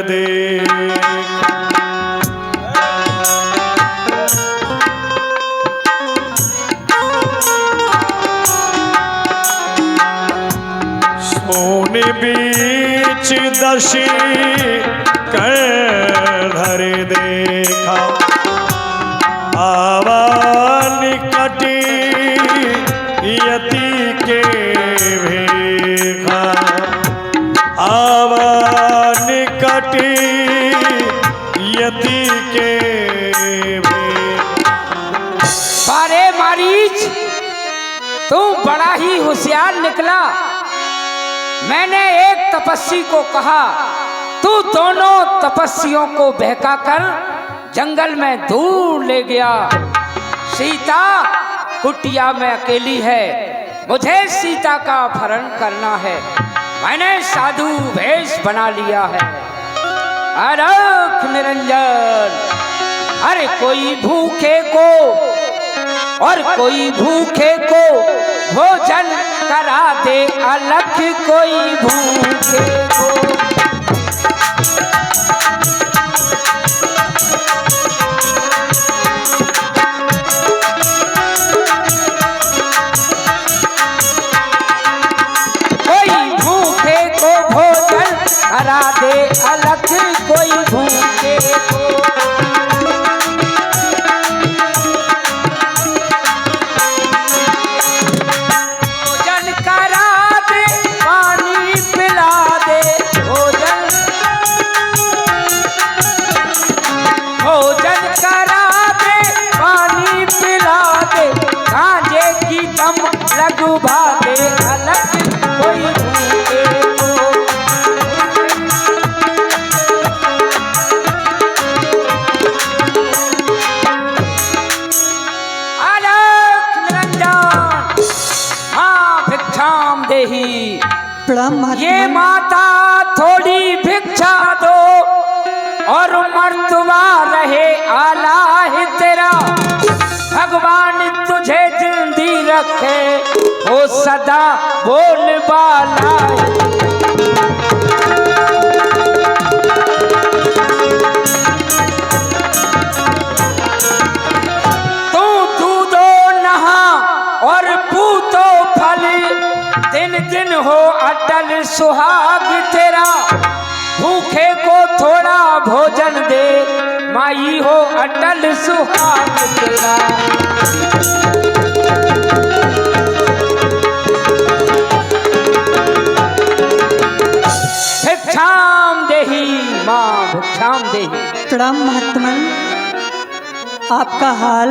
देख। सोने बीच दशी कर धर देखा, आवा निकटी यति के भेखा, आवा निकटी यति के भेखा। बारे मारीच, तू बड़ा ही होशियार निकला। मैंने एक तपस्वी को कहा, तू दोनों तपस्वियों को बहका कर जंगल में दूर ले गया। सीता कुटिया में अकेली है, मुझे सीता का अपहरण करना है। मैंने साधु वेश बना लिया है। अरख निरंजन, अरे कोई भूखे को और कोई भूखे को भोजन करा दे, अलख कोई भूखे को। कोई भूखे को भोजन करा दे, अलख कोई भूखे को। लगू भागे अलग कोई भूखे को। अलख निरंजन, हाँ भिक्षाम देही। ये माता थोड़ी भिक्षा दो और मर्तबा रहे आला है तेरा। भगवान तुझे जिंदी रखे, वो सदा बोल बाला। तू दूधो नहा और पूतो फल, दिन दिन हो अटल सुहाग तेरा। भूखे को थोड़ा भोजन दे, माई हो अटल सुहाग तेरा। भिक्षाम देही माँ, भिक्षाम देही। प्रणाम महात्मन, आपका हाल,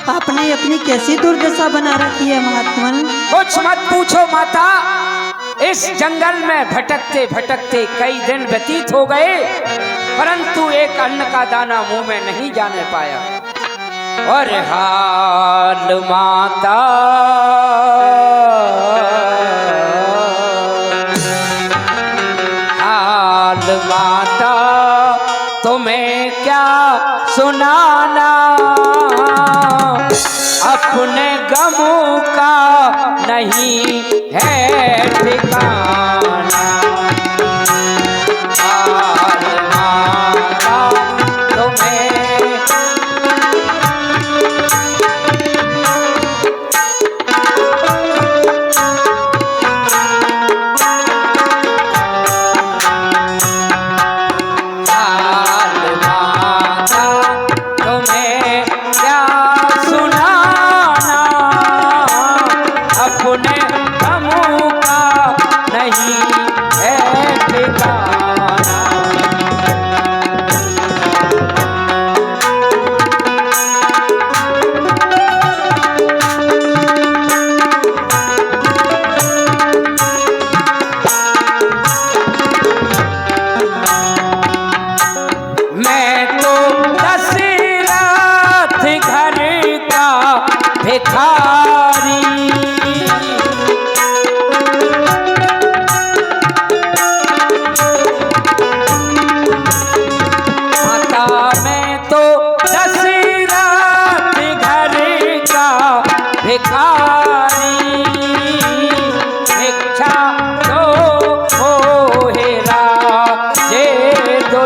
आपने अपनी कैसी दुर्दशा बना रखी है महात्मन? कुछ मत पूछो माता। इस जंगल में भटकते भटकते कई दिन व्यतीत हो गए, परंतु एक अन्न का दाना मुंह में नहीं जाने पाया। और हाल माता, हाल माता तुम्हें क्या सुनाना, अपने गमों का नहीं है ठिकाना। हाल माता तुम्हें, हाल माता तुम्हें क्या सुनाना, अपने गमों का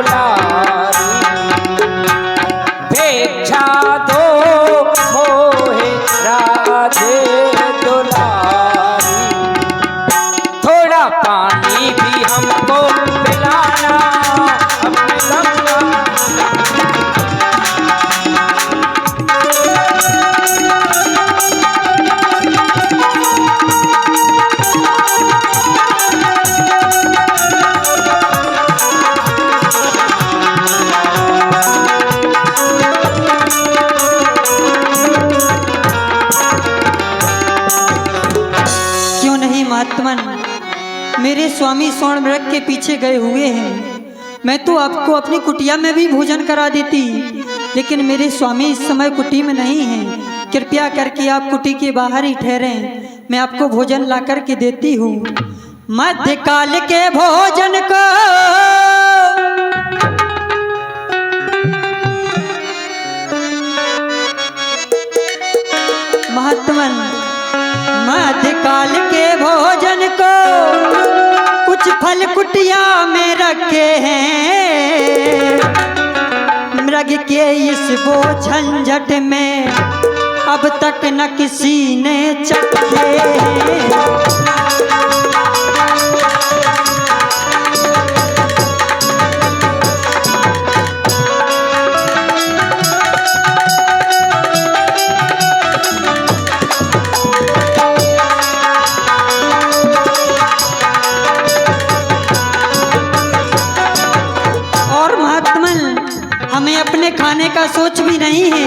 दुलारी, भिक्षा दो मोहे राधे दुलारी, थोड़ा पानी भी हमको पिलाना अपने गंगा। क्यों नहीं महात्मन, मेरे स्वामी स्वर्ण मृग के पीछे गए हुए हैं। मैं तो आपको अपनी कुटिया में भी भोजन करा देती, लेकिन मेरे स्वामी इस समय कुटी में नहीं हैं। कृपया करके आप कुटी के बाहर ही ठहरे, मैं आपको भोजन ला कर के देती हूँ। मध्यकाल के भोजन को महात्मन, मध्यकाल के भोजन को कुछ फल कुटिया में रखे हैं। मृग के इस बोझ झंझट में अब तक न किसी ने चखे हैं। हमें अपने खाने का सोच भी नहीं है,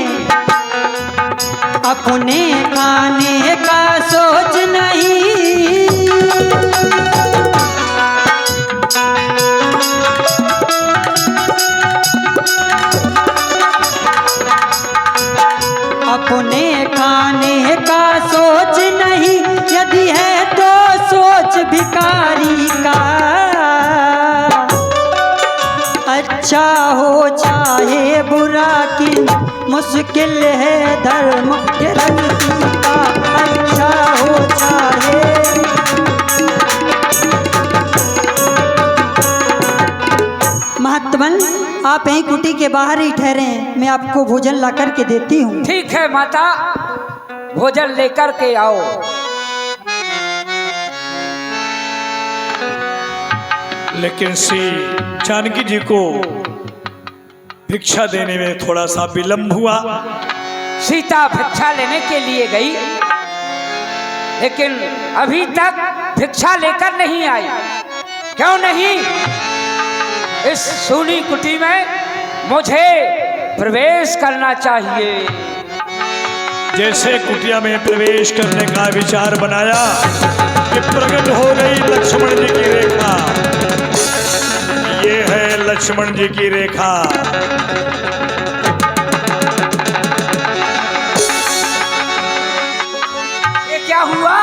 अपने खाने का सोच नहीं। अपने खाने का सोच नहीं, यदि है तो सोच भिखारी का। अच्छा हो चाहे बुरा की मुश्किल है धर्म के रंग का। अच्छा हो चाहे महात्मन, आप यहीं कुटी के बाहर ही ठहरे, मैं आपको भोजन ला कर के देती हूँ। ठीक है माता, भोजन लेकर के आओ। लेकिन श्री जानकी जी को भिक्षा देने में थोड़ा सा विलंब हुआ। सीता भिक्षा लेने के लिए गई, लेकिन अभी तक भिक्षा लेकर नहीं आई। क्यों नहीं? इस सूनी कुटी में मुझे प्रवेश करना चाहिए। जैसे कुटिया में प्रवेश करने का विचार बनाया कि प्रकट हो गई लक्ष्मण जी की रेखा। ये है लक्ष्मण जी की रेखा। ये क्या हुआ?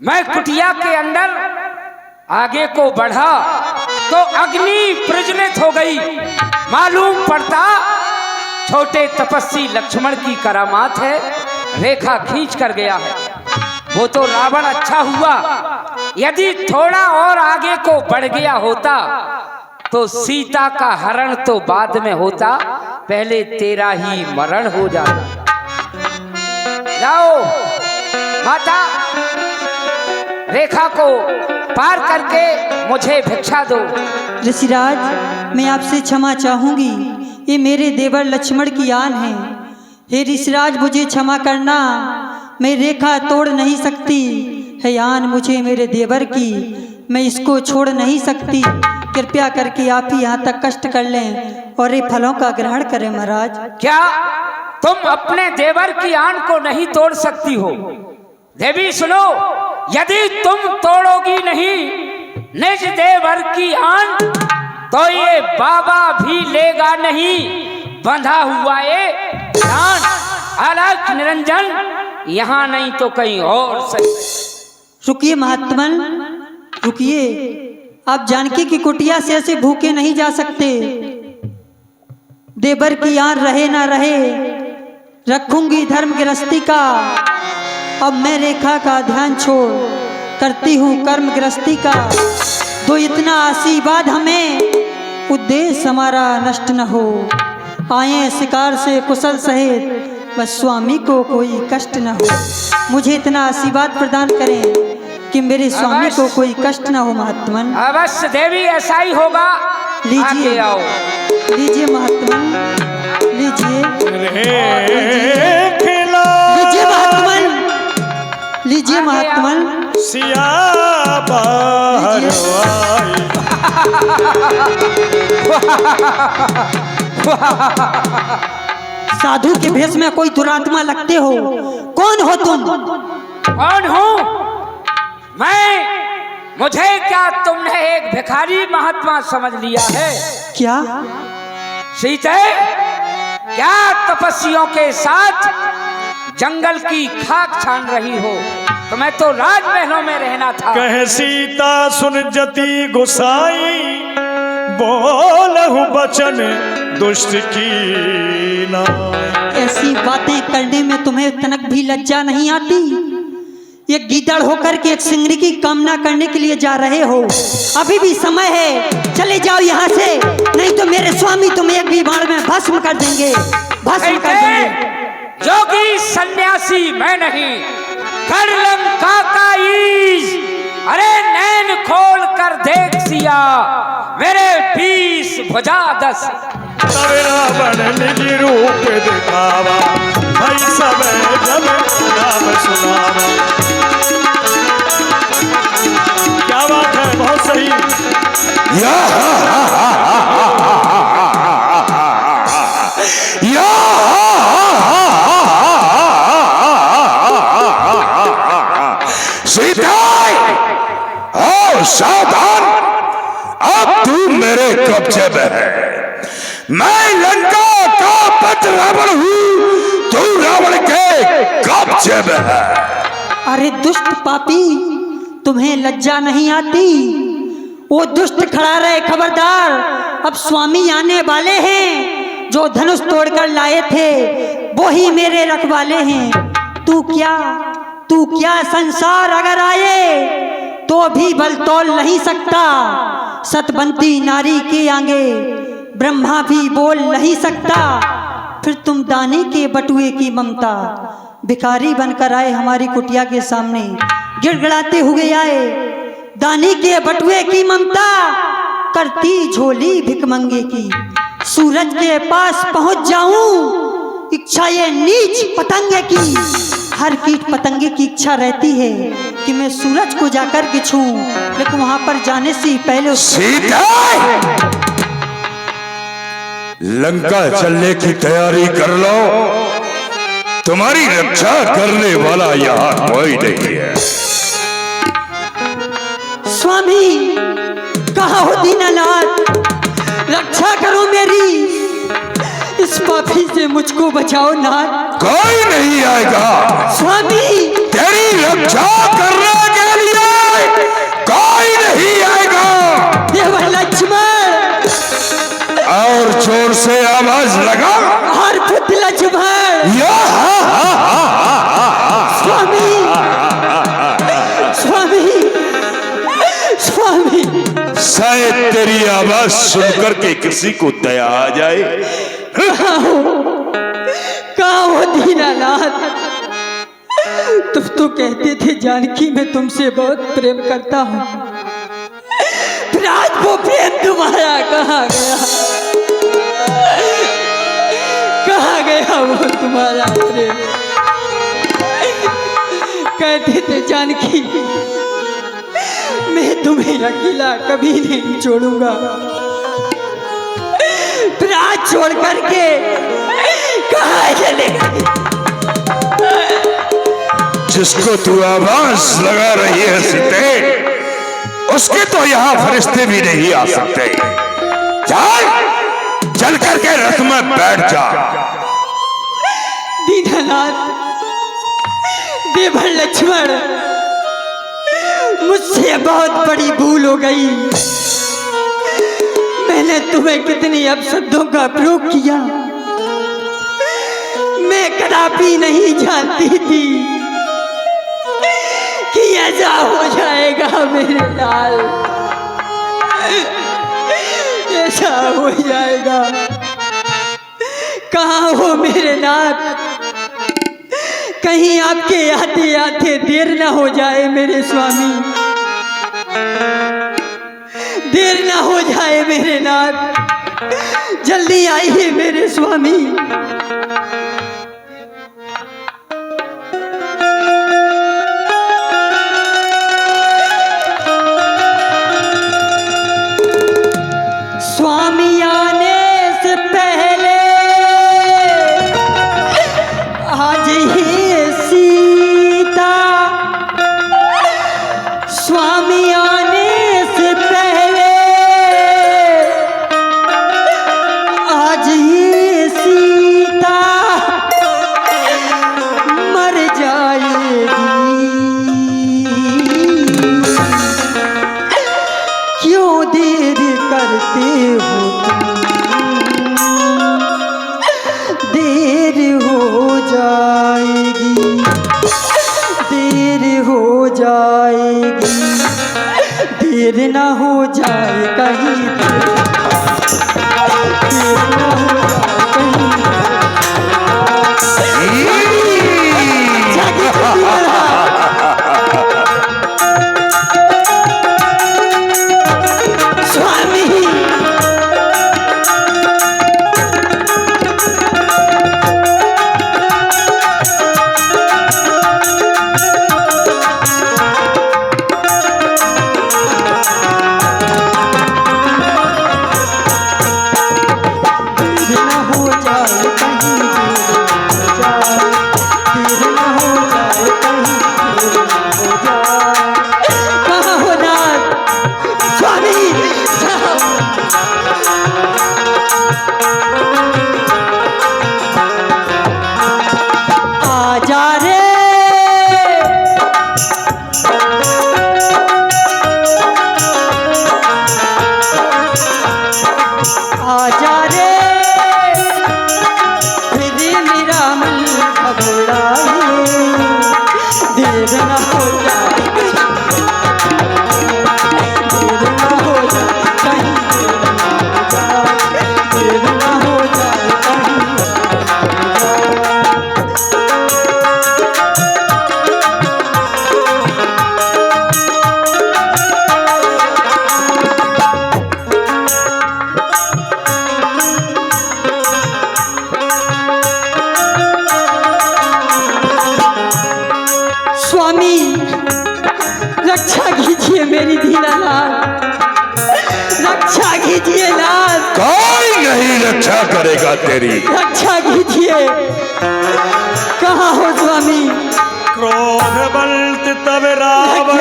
मैं कुटिया के अंदर आगे को बढ़ा तो अग्नि प्रज्वलित हो गई। मालूम पड़ता छोटे तपस्वी लक्ष्मण की करामात है, रेखा खींच कर गया है। वो तो रावण अच्छा हुआ, यदि थोड़ा और आगे को बढ़ गया होता तो सीता का हरण तो बाद में होता, पहले तेरा ही मरण हो जाता। जाओ माता, रेखा को पार करके मुझे भिक्षा दो। ऋषिराज, मैं आपसे क्षमा चाहूंगी, ये मेरे देवर लक्ष्मण की आन है। हे ऋषिराज, मुझे क्षमा करना, मैं रेखा तोड़ नहीं सकती है आन मुझे मेरे देवर की, मैं इसको छोड़ नहीं सकती। कृपया करके आप ही यहाँ तक कष्ट कर लें और ये फलों का ग्रहण करें महाराज। क्या तुम अपने देवर की आन को नहीं तोड़ सकती हो? देवी सुनो, यदि तुम तोड़ोगी नहीं निज देवर की आन तो ये बाबा भी लेगा नहीं बंधा हुआ ये प्राण। अलग निरंजन यहाँ नहीं तो कहीं और सही। रुकिए महात्मन, रुकिए, आप जानकी की कुटिया से ऐसे भूखे नहीं जा सकते। देवर की आन रहे ना रहे, रखूंगी धर्म गृहस्थी का। अब मैं रेखा का ध्यान छोड़ करती हूँ कर्म गृहस्थी का। तो इतना आशीर्वाद हमें उद्देश्य हमारा नष्ट न हो, आए शिकार से कुशल सहित, बस स्वामी को कोई कष्ट न हो। मुझे इतना आशीर्वाद प्रदान करें कि मेरे स्वामी को कोई कष्ट न हो महात्मन। अवश्य देवी, ऐसा ही होगा। लीजिए, आगे आओ। लीजिए महात्मन, लीजिए, लीजिए महात्मन, लीजिए महात्मन। सिया बाहर आई। साधु के भेष में कोई दुरात्मा लगते हो, कौन हो तुम? कौन हूँ मैं? मुझे क्या तुमने एक भिखारी महात्मा समझ लिया है? क्या सीते, क्या तपस्वियों के साथ जंगल की खाक छान रही हो? तुम्हें तो राजमहलों में रहना था। कह सीता सुन जति गुसाई, बोलहु बचन दुष्ट की ना। ऐसी बातें करने में तुम्हें तनक भी लज्जा नहीं आती? एक गीदड़ होकर के एक सिंगरी की कामना करने के लिए जा रहे हो। अभी भी समय है, चले जाओ यहाँ से, नहीं तो मेरे स्वामी तुम्हें एक भी बाण में भस्म कर देंगे, भस्म कर देंगे। योगी सन्यासी मैं नहीं, कर लंका का ईश। अरे नैन खोल कर देख सिया, मेरे 20 भुजा 10। तब रावण निज रूप दिखावा, भाई सब जब नाम सुनावा। क्या बात है, बहुत सही। सावधान, अब तू मेरे कब्जे में है। मैं लंका का पत रावण हूँ, तू रावण के कब्जे में है। अरे दुष्ट पापी, तुम्हें लज्जा नहीं आती? वो दुष्ट खड़ा रहे, खबरदार, अब स्वामी आने वाले हैं। जो धनुष तोड़कर लाए थे वो ही मेरे रखवाले हैं। तू क्या संसार अगर आए तो भी बल तोल नहीं सकता। सतबंती नारी के आगे ब्रह्मा भी बोल नहीं सकता। फिर तुम दानी के बटुए की ममता, भिखारी बनकर आए हमारी कुटिया के सामने, गिड़गिड़ाते हुए आए। दानी के बटुए की ममता करती झोली भिकमंगे की। सूरज के पास पहुंच जाऊं, इच्छा ये नीच पतंगे की। हर कीट पतंगे की इच्छा रहती है कि मैं सूरज को जाकर के छूं, लेकिन वहां पर जाने से पहले सीता, लंका चलने की तैयारी कर लो। तुम्हारी रक्षा करने वाला यहाँ कोई नहीं है। स्वामी, कहाँ हो दीनानाथ? रक्षा करो मेरी, इस पापी से मुझको बचाओ नाथ। कोई नहीं आएगा स्वामी, तेरी रक्षा करने के लिए कोई नहीं आएगा। देवर लक्ष्मण, और जोर से आवाज लगा। और पुत्र लक्ष्मण। स्वामी, स्वामी, स्वामी। शायद तेरी आवाज सुनकर के किसी को दया आ जाए। कहाँ हो दीनानाथ? तुम तो कहते थे जानकी मैं तुमसे बहुत प्रेम करता हूँ, फिर आज वो प्रेम तुम्हारा कहाँ गया? कहाँ गया वो तुम्हारा प्रेम? कहते थे जानकी मैं तुम्हें अकेला कभी नहीं छोड़ूंगा, फिर आज छोड़ करके कहाँ चले गए? जिसको तू आवाज लगा रही है सीते, उसके तो यहाँ फरिश्ते भी नहीं आ सकते। चल करके रथ में बैठ जा। दीनानाथ, देवर लक्ष्मण, मुझसे बहुत बड़ी भूल हो गई। मैंने तुम्हें कितनी अपशब्दों का प्रयोग किया, मैं कदापि नहीं जानती थी कि ऐसा हो जाएगा मेरे लाल। ये क्या हो जाएगा? कहाँ हो मेरे नाथ? कहीं आपके आते आते देर ना हो जाए मेरे स्वामी, देर ना हो जाए मेरे नाथ, जल्दी आइए मेरे स्वामी। स्वामी आने से पहले आज ही सीता, स्वामी आने से पहले आज ही सीता मर जाएगी। क्यों देर करते हो तुम, देर हो जाएगी, देर हो जाएगी, देर ना हो जाए कहीं, देर ना हो जाए कहीं। स्वामी रक्षा कीजिए मेरी दीनानाथ, रक्षा कीजिए नाथ। कोई नहीं रक्षा करेगा तेरी, रक्षा कीजिए। कहाँ हो स्वामी? क्रोध बलत तब रावण,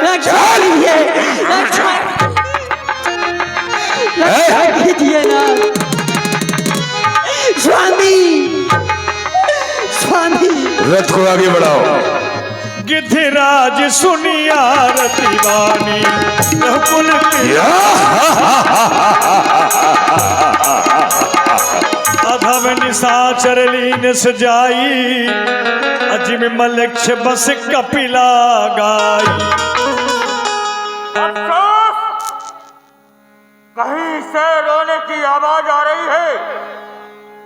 रक्षा कीजिए, रक्षा कीजिए नाथ। स्वामी स्वामी रथ को आगे बढ़ाओ। गिद्धराज सुनिया रतिवानी कुल अधम निशाचर लीन सजाई, अजिम मलक्ष बस कपिला गाई। अफसोस, कहीं से रोने की आवाज आ रही है।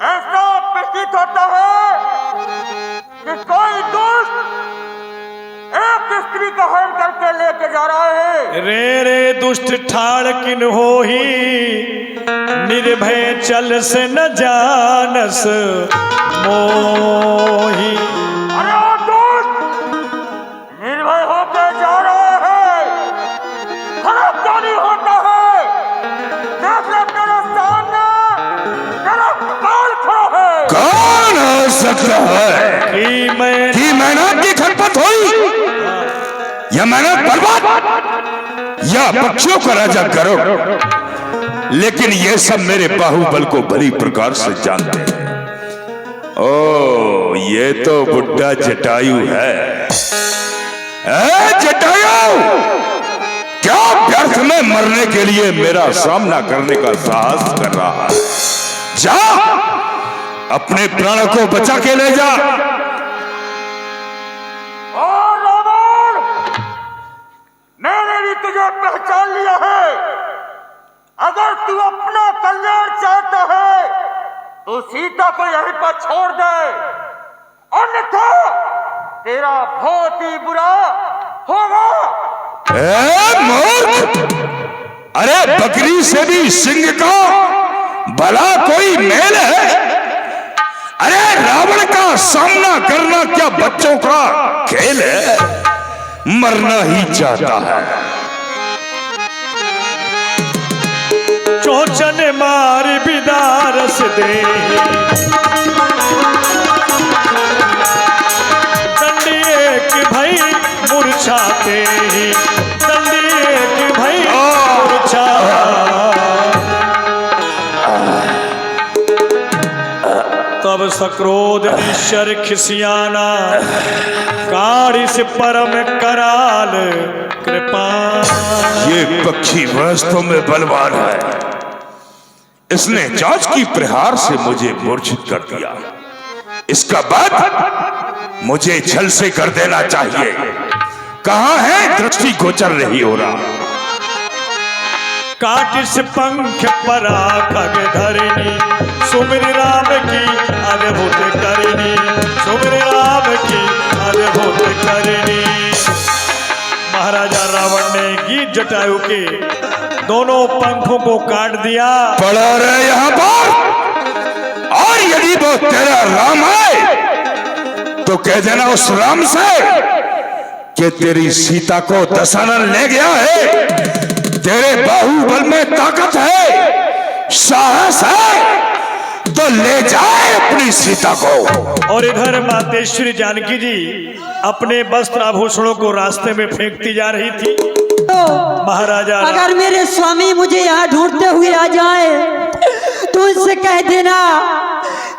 ऐसा प्रतीत होता है कि कोई दुष्ट एक स्त्री का हरण करके लेके जा रहा है। रे रे दुष्ट ठाड़ किन हो ही, निर्भय चल से न जानस मोही। अरे वो दुष्ट निर्भय होके जा रहा है, खराबदारी होता है। देख ले तेरे सामने तेरा काल खड़ा है। कौन हो सकता है कि मैं कि मेहनत की खरपत हुई, या मेहनत बर्बाद, या पक्षियों का राजा करो। लेकिन ये सब मेरे बाहुबल को भली प्रकार से जानते हैं। ओ ये तो बुढ़ा जटायु है। जटायु, क्या व्यर्थ में मरने के लिए मेरा सामना करने का साहस कर रहा है? जा अपने प्राणों को बचा के ले जा। और रावण, मैंने भी तुझे पहचान लिया है। तू सीता को यहीं पर छोड़ दे, अन्यथा तेरा बहुत ही बुरा होगा। मूर्ख! अरे बकरी से भी सिंह का भला कोई मेल है? अरे रावण का सामना करना क्या बच्चों का खेल है? मरना ही चाहता है। चोचन मार बिदारस दे, दंडी एक भाई मूर्छाते ही, दंडी एक भाई मूर्छा। तब सक्रोध निश्चर खिसियाना, काढ़ी से परम कराल कृपा। ये पक्षी वास्तव में बलवान है। इसने जांच की प्रहार से मुझे मूर्छित कर दिया। इसका बाद मुझे छल से कर देना चाहिए। कहां है दृष्टि गोचर नहीं हो रहा। काटिस पंख परा खग धरनी, सुमिर राम की अद्भुत करनी, सुमिर राम की अद्भुत करनी। महाराजा रावण ने गीत जटायु के दोनों पंखों को काट दिया। पड़ा रहे यहां पर, और यदि वो तेरा राम है तो कह देना उस राम से कि तेरी सीता को दशानन ले गया है। तेरे बाहुबल में ताकत है, साहस है, तो ले जाए अपनी सीता को। और इधर मातेश्वरी जानकी जी अपने वस्त्र आभूषणों को रास्ते में फेंकती जा रही थी। महाराजा अगर मेरे स्वामी मुझे यहाँ ढूंढते हुए आ जाए तो उनसे कह देना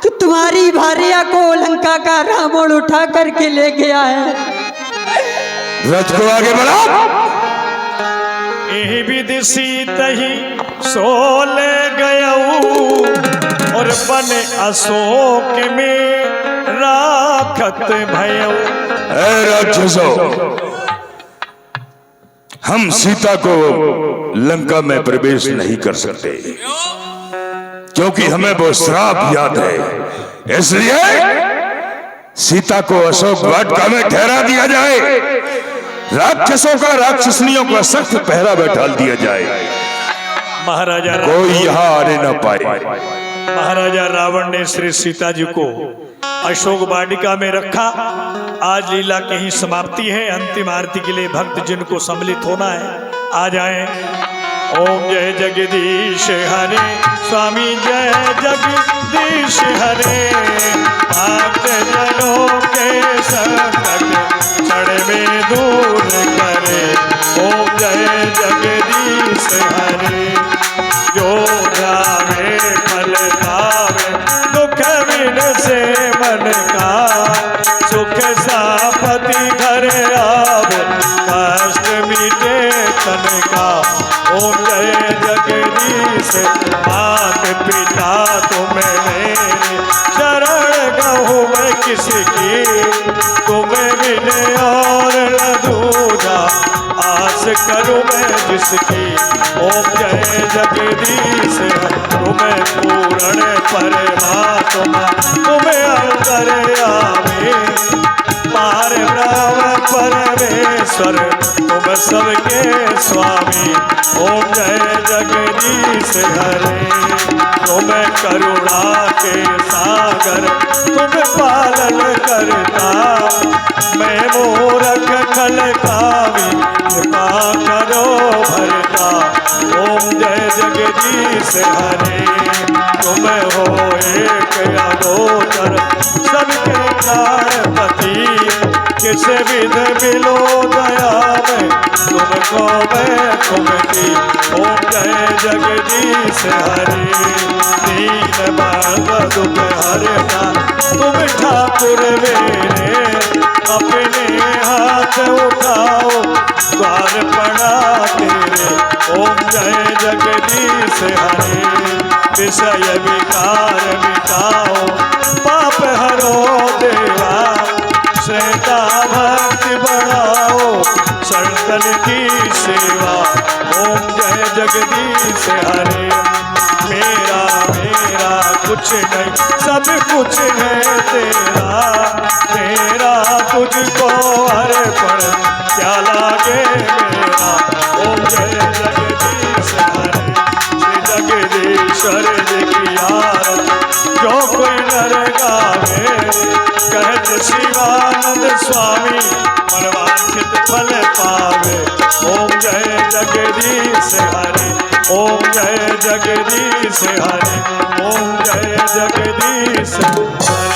कि तुम्हारी भार्या को लंका का रावण उठा करके ले गया है। रथ को आगे बढ़ा। यही विधि सीतही सोल गयऊ, और बन अशोक में राखत भयऊ। राक्षसों, हम सीता को लंका में प्रवेश नहीं कर सकते, क्योंकि हमें वो श्राप याद है। इसलिए सीता को अशोक वाटिका में ठहरा दिया जाए। राक्षसों का, राक्षसनियों का सख्त पहरा बैठा दिया जाए। महाराजा कोई यहाँ आने न पाए। महाराजा रावण ने श्री सीता जी को अशोक वाटिका में रखा। आज लीला की ही समाप्ति है। अंतिम आरती के लिए भक्त जिन को सम्मिलित होना है आ जाएं। ओम जय जगदीश हरे, स्वामी जय जगदीश हरे। भक्त जनों के संकट क्षण में दूर करे। ओम जय जगदीश हरे। जो ध्यावे फल पावे, दुख बिन से मन का। सुख सापति घर आवे, कष्ट मिटे तन का। ओम जय जगदीश। मात पिता तुम्हें मेरे, शरण गहूँ मैं किसकी। तुम्हें मिले और न दूजा, आस करूँ मैं जिसकी। ओम जय जगदीश। तुम्हें पूर्ण परमात्मा, तुम्हें अंतर्यामी। पार ब्रह्म परमेश्वर, तुम सबके स्वामी। ओम जय जगदीश हरे। तुम करुणा के सागर, तुम पालन करता। मैं मूरख खल कामी, कृपा करो भरता। ओम जय जगदीश हरे। तुम हो एक अगोचर, सबके कारपति। किस विध मिलो दया में, तुमको मैं तुमकी। ओम जय जगदीश हरे। दीन बंद दुख हरता, तुम ठाकुर मेरे। अपने हाथ उठाओ, द्वार पड़ा तेरे। ओम जय जगदीश हरे। विषय विकार मिटाओ, पाप हरो देवा। श्रद्धा भक्ति बढ़ाओ, संतन की सेवा। ओम जय जगदीश हरे। मेरा मेरा कुछ नहीं, सब कुछ है तेरा, तेरा तुझको अर्पण क्या लागे मेरा। ओम जय जगदीश हरे, श्री जगदीश्वर जी की आरती जो कोई नर गावे, कहत शिवानंद स्वामी मनवांछित फल पावे। ओम जय जगदीश हरे, ओम जय जगदीश हरे, ओम जय जगदीश हरे।